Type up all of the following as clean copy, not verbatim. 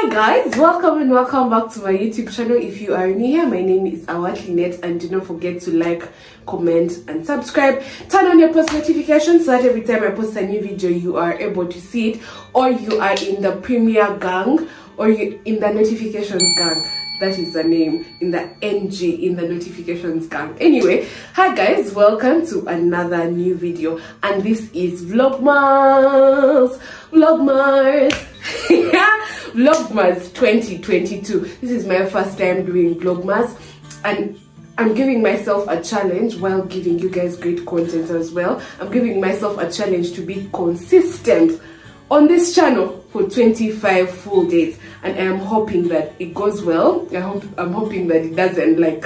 Hi guys, welcome and welcome back to my YouTube channel. If you are new here, my name is Awat, Lynette, and do not forget to like, comment and subscribe. Turn on your post notifications so that every time I post a new video you are able to see it, or you are in the premiere gang, or you in the notifications gang. That is the name, in the NG, in the notifications gang. Anyway, hi guys, welcome to another new video, and this is Vlogmas Vlogmas 2022. This is my first time doing Vlogmas, and I'm giving myself a challenge while giving you guys great content as well. I'm giving myself a challenge to be consistent on this channel for 25 full days, and I am hoping that it goes well. I'm hoping that it doesn't like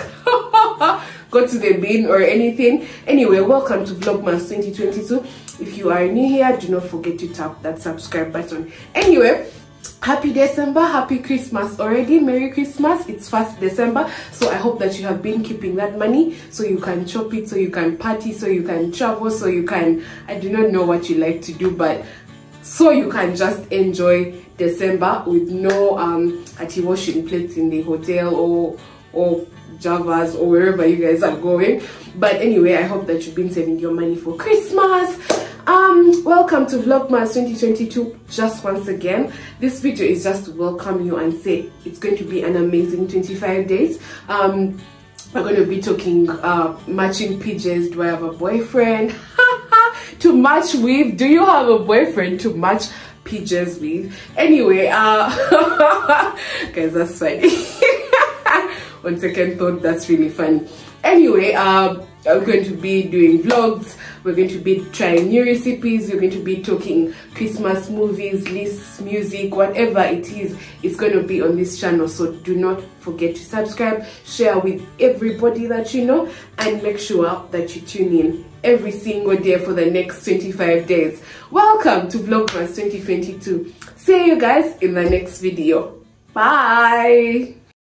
go to the bin or anything. Anyway, welcome to Vlogmas 2022. If you are new here, do not forget to tap that subscribe button. Anyway, happy December, happy Christmas already, Merry Christmas. It's 1st December, so I hope that you have been keeping that money so you can chop it, so you can party, so you can travel, so you can, I do not know what you like to do, but so you can just enjoy December with no washing plates in the hotel or Javas or wherever you guys are going. But anyway, I hope that you've been saving your money for Christmas. Welcome to Vlogmas 2022. Just once again, this video is just to welcome you and say it's going to be an amazing 25 days. We're going to be talking matching PJs. Do I have a boyfriend to match with? Do you have a boyfriend to match PJs with? Anyway, guys, that's funny. On second thought, that's really funny. Anyway, I'm going to be doing vlogs. We're going to be trying new recipes. We're going to be talking Christmas movies, lists, music, whatever it is. It's going to be on this channel. So do not forget to subscribe, share with everybody that you know, and make sure that you tune in every single day for the next 25 days. Welcome to Vlogmas 2022. See you guys in the next video. Bye.